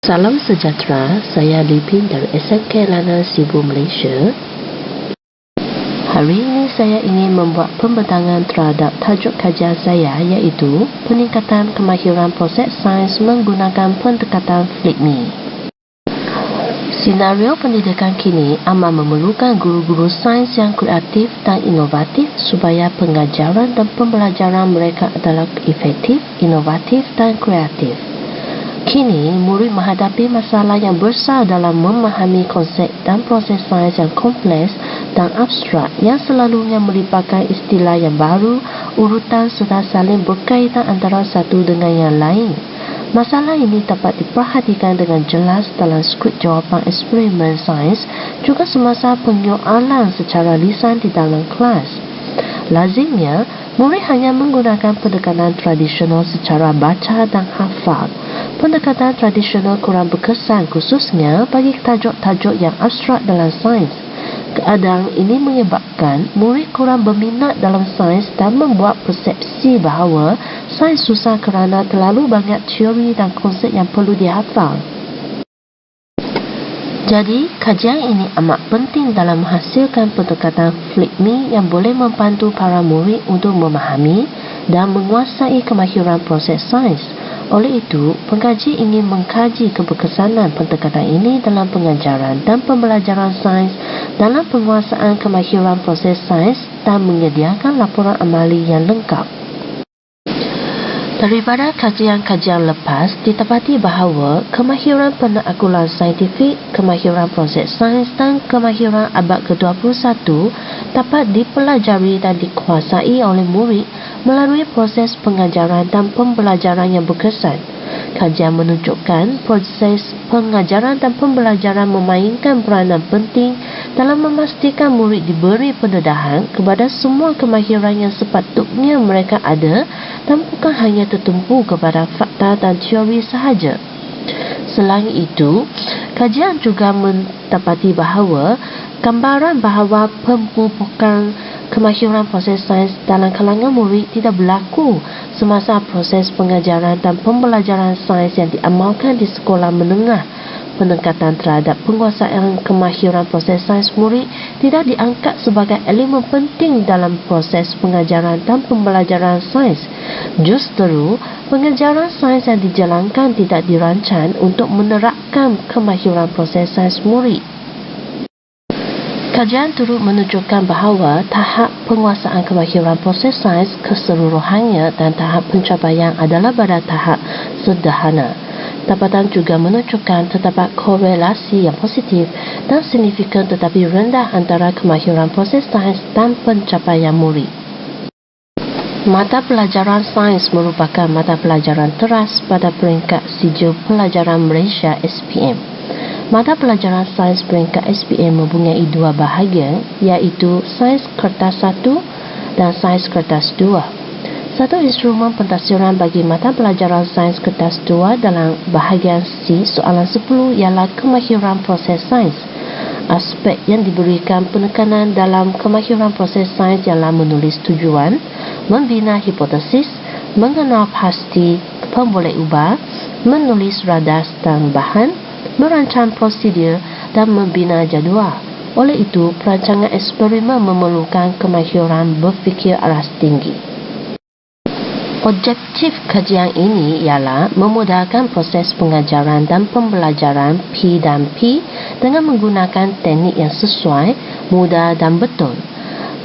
Salam sejahtera, saya Lipin dari SMK Lana Sibu Malaysia. Hari ini saya ingin membuat pembentangan terhadap tajuk kajian saya iaitu peningkatan kemahiran proses sains menggunakan pendekatan FLIPME. Senario pendidikan kini amat memerlukan guru-guru sains yang kreatif dan inovatif supaya pengajaran dan pembelajaran mereka adalah efektif, inovatif dan kreatif. Kini, murid menghadapi masalah yang besar dalam memahami konsep dan proses sains yang kompleks dan abstrak yang selalunya melibatkan istilah yang baru, urutan serta saling berkaitan antara satu dengan yang lain. Masalah ini dapat diperhatikan dengan jelas dalam skrip jawapan eksperimen sains juga semasa penyoalan secara lisan di dalam kelas. Lazimnya, murid hanya menggunakan pendekatan tradisional secara baca dan hafal. Pendekatan tradisional kurang berkesan khususnya bagi tajuk-tajuk yang abstrak dalam sains. Keadaan ini menyebabkan murid kurang berminat dalam sains dan membuat persepsi bahawa sains susah kerana terlalu banyak teori dan konsep yang perlu dihafal. Jadi, kajian ini amat penting dalam menghasilkan pendekatan FLIPME yang boleh membantu para murid untuk memahami dan menguasai kemahiran proses sains. Oleh itu, pengkaji ingin mengkaji keberkesanan pendekatan ini dalam pengajaran dan pembelajaran sains dalam penguasaan kemahiran proses sains dan menyediakan laporan amali yang lengkap. Daripada kajian-kajian lepas, didapati bahawa kemahiran penaklukan saintifik, kemahiran proses sains dan kemahiran abad ke-21 dapat dipelajari dan dikuasai oleh murid melalui proses pengajaran dan pembelajaran yang berkesan. Kajian menunjukkan proses pengajaran dan pembelajaran memainkan peranan penting dalam memastikan murid diberi pendedahan kepada semua kemahiran yang sepatutnya mereka ada dan bukan hanya tertumpu kepada fakta dan teori sahaja. Selain itu, kajian juga mendapati bahawa gambaran bahawa pemupukan kemahiran proses sains dalam kalangan murid tidak berlaku semasa proses pengajaran dan pembelajaran sains yang diamalkan di sekolah menengah. Pendekatan terhadap penguasaan kemahiran proses sains murid tidak diangkat sebagai elemen penting dalam proses pengajaran dan pembelajaran sains. Justru, pengajaran sains yang dijalankan tidak dirancang untuk menerapkan kemahiran proses sains murid. Kajian turut menunjukkan bahawa tahap penguasaan kemahiran proses sains keseluruhannya dan tahap pencapaian adalah pada tahap sederhana. Dapatan juga menunjukkan terdapat korelasi yang positif dan signifikan tetapi rendah antara kemahiran proses sains dan pencapaian murid. Mata pelajaran sains merupakan mata pelajaran teras pada peringkat Sijil Pelajaran Malaysia SPM. Mata pelajaran sains peringkat SPM mempunyai dua bahagian iaitu Sains Kertas 1 dan Sains Kertas 2. Satu instrumen pentafsiran bagi mata pelajaran Sains Kertas 2 dalam bahagian C soalan 10 ialah kemahiran proses sains. Aspek yang diberikan penekanan dalam kemahiran proses sains ialah menulis tujuan, membina hipotesis, mengenal pasti pemboleh ubah, menulis radas dan bahan, merancang prosedur dan membina jadual. Oleh itu, perancangan eksperimen memerlukan kemahiran berfikir aras tinggi. Objektif kajian ini ialah memudahkan proses pengajaran dan pembelajaran P dan P dengan menggunakan teknik yang sesuai, mudah dan betul.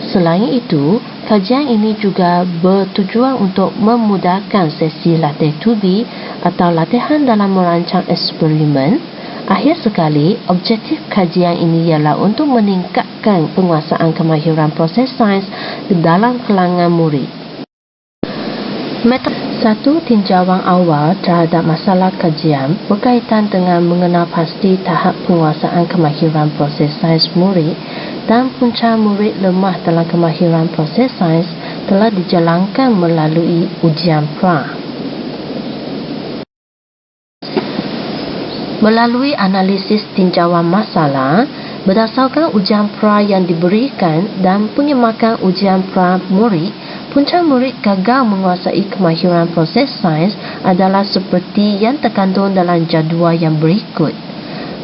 Selain itu, kajian ini juga bertujuan untuk memudahkan sesi latih tubi atau latihan dalam merancang eksperimen. Akhir sekali, objektif kajian ini ialah untuk meningkatkan penguasaan kemahiran proses sains dalam kalangan murid. Metode 1. Tinjauan awal terhadap masalah kajian berkaitan dengan mengenal pasti tahap penguasaan kemahiran proses sains murid dan punca murid lemah dalam kemahiran proses sains telah dijalankan melalui ujian pra. Melalui analisis tinjauan masalah, berdasarkan ujian pra yang diberikan dan pengemakan ujian pra murid, Punca murid gagal menguasai kemahiran proses sains adalah seperti yang terkandung dalam jadual yang berikut.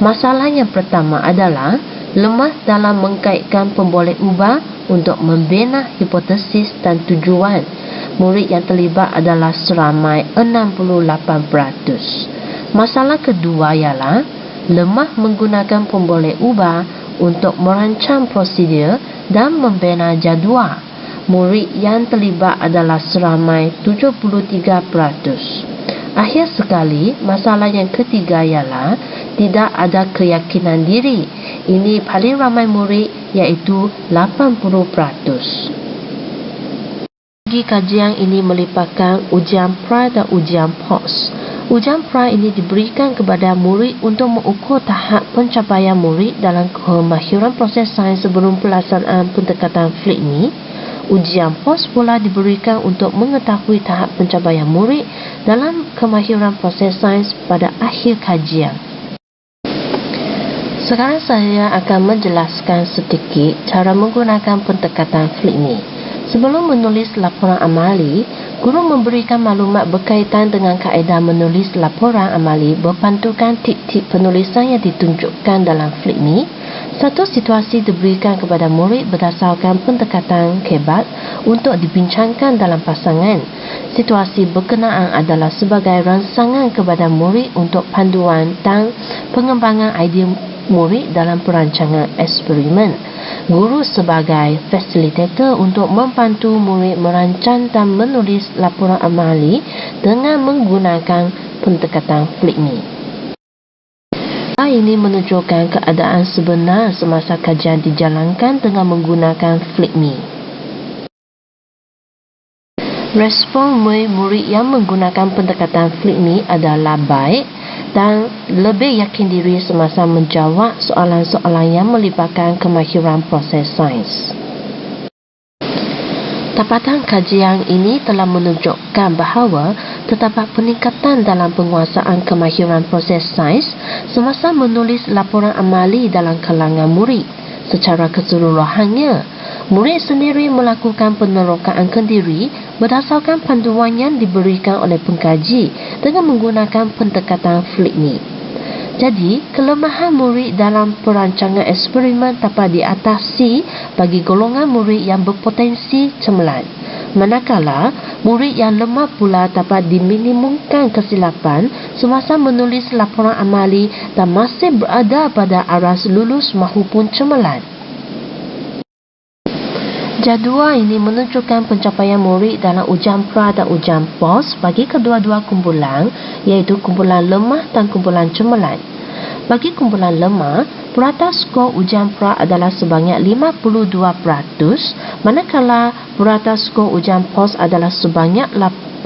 Masalah yang pertama adalah lemah dalam mengkaitkan pemboleh ubah untuk membina hipotesis dan tujuan. Murid yang terlibat adalah seramai 68%. Masalah kedua ialah lemah menggunakan pemboleh ubah untuk merancang prosedur dan membina jadual. Murid yang terlibat adalah seramai 73%. Akhir sekali, masalah yang ketiga ialah tidak ada keyakinan diri. Ini paling ramai murid iaitu 80%. Bagi kajian ini melibatkan ujian pra dan ujian pos. Ujian pra ini diberikan kepada murid untuk mengukur tahap pencapaian murid dalam kemahiran proses sains sebelum pelaksanaan pendekatan FLICMI. Ujian pos pula diberikan untuk mengetahui tahap pencapaian murid dalam kemahiran proses sains pada akhir kajian. Sekarang saya akan menjelaskan sedikit cara menggunakan pendekatan FLICMI. Sebelum menulis laporan amali, guru memberikan maklumat berkaitan dengan kaedah menulis laporan amali berpantukan tip-tip penulisan yang ditunjukkan dalam FLICMI. Satu situasi diberikan kepada murid berdasarkan pendekatan kebat untuk dibincangkan dalam pasangan. Situasi berkenaan adalah sebagai rangsangan kepada murid untuk panduan dan pengembangan idea murid dalam perancangan eksperimen. Guru sebagai fasilitator untuk membantu murid merancang dan menulis laporan amali dengan menggunakan pendekatan FLICMI. Ini menunjukkan keadaan sebenar semasa kajian dijalankan dengan menggunakan FLICMI. Respon murid yang menggunakan pendekatan FLICMI adalah baik dan lebih yakin diri semasa menjawab soalan-soalan yang melibatkan kemahiran proses sains. Dapatan kajian ini telah menunjukkan bahawa terdapat peningkatan dalam penguasaan kemahiran proses sains semasa menulis laporan amali dalam kalangan murid. Secara keseluruhannya, murid sendiri melakukan penerokaan kendiri berdasarkan panduan yang diberikan oleh pengkaji dengan menggunakan pendekatan FLICMI. Jadi, kelemahan murid dalam perancangan eksperimen dapat diatasi bagi golongan murid yang berpotensi cemerlang. Manakala, murid yang lemah pula dapat diminimumkan kesilapan semasa menulis laporan amali dan masih berada pada aras lulus mahupun cemerlang. Jadual ini menunjukkan pencapaian murid dalam ujian pra dan ujian pos bagi kedua-dua kumpulan, iaitu kumpulan lemah dan kumpulan cemerlang. Bagi kumpulan lemah, purata skor ujian pra adalah sebanyak 52%, manakala purata skor ujian pos adalah sebanyak 80%.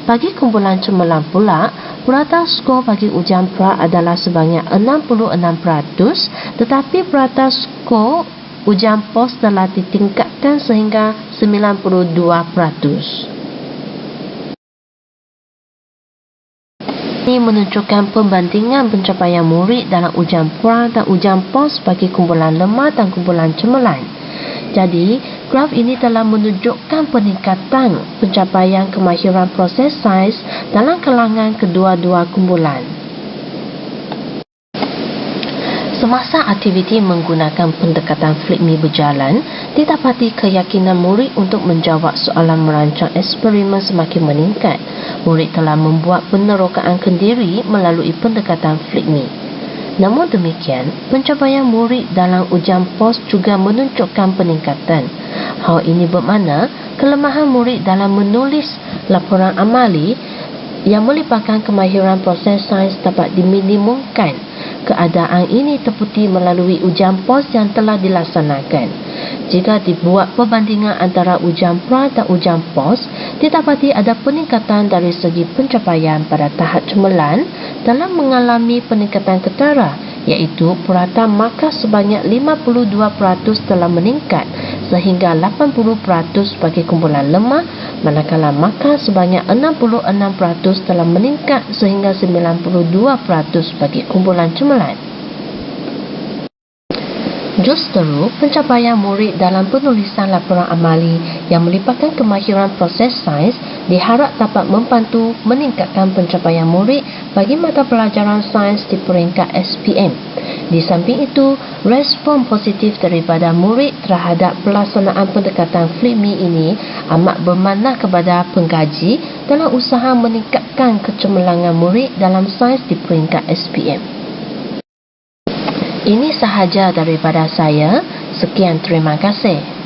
Bagi kumpulan cemerlang pula, purata skor bagi ujian pra adalah sebanyak 66%, tetapi purata skor ujian pos telah ditingkatkan sehingga 92%. Ini menunjukkan perbandingan pencapaian murid dalam ujian pra dan ujian pos bagi kumpulan lemah dan kumpulan cemerlang. Jadi, graf ini telah menunjukkan peningkatan pencapaian kemahiran proses sains dalam kalangan kedua-dua kumpulan. Semasa aktiviti menggunakan pendekatan FLICMI berjalan, didapati keyakinan murid untuk menjawab soalan merancang eksperimen semakin meningkat. Murid telah membuat penerokaan kendiri melalui pendekatan FLICMI. Namun demikian, pencapaian murid dalam ujian pos juga menunjukkan peningkatan. Hal ini bermakna kelemahan murid dalam menulis laporan amali yang melibatkan kemahiran proses sains dapat diminimumkan. Keadaan ini terbukti melalui ujian pos yang telah dilaksanakan. Jika dibuat perbandingan antara ujian pra dan ujian pos, didapati ada peningkatan dari segi pencapaian pada tahap cemerlang dalam mengalami peningkatan ketara, iaitu purata markah sebanyak 52% telah meningkat sehingga 80% bagi kumpulan lemah, manakala markah sebanyak 66% telah meningkat sehingga 92% bagi kumpulan cemerlang. Justru, pencapaian murid dalam penulisan laporan amali yang melibatkan kemahiran proses sains diharap dapat membantu meningkatkan pencapaian murid bagi mata pelajaran sains di peringkat SPM. Di samping itu, respon positif daripada murid terhadap pelaksanaan pendekatan FLIPME ini amat bermakna kepada pengkaji dalam usaha meningkatkan kecemerlangan murid dalam sains di peringkat SPM. Ini sahaja daripada saya. Sekian, terima kasih.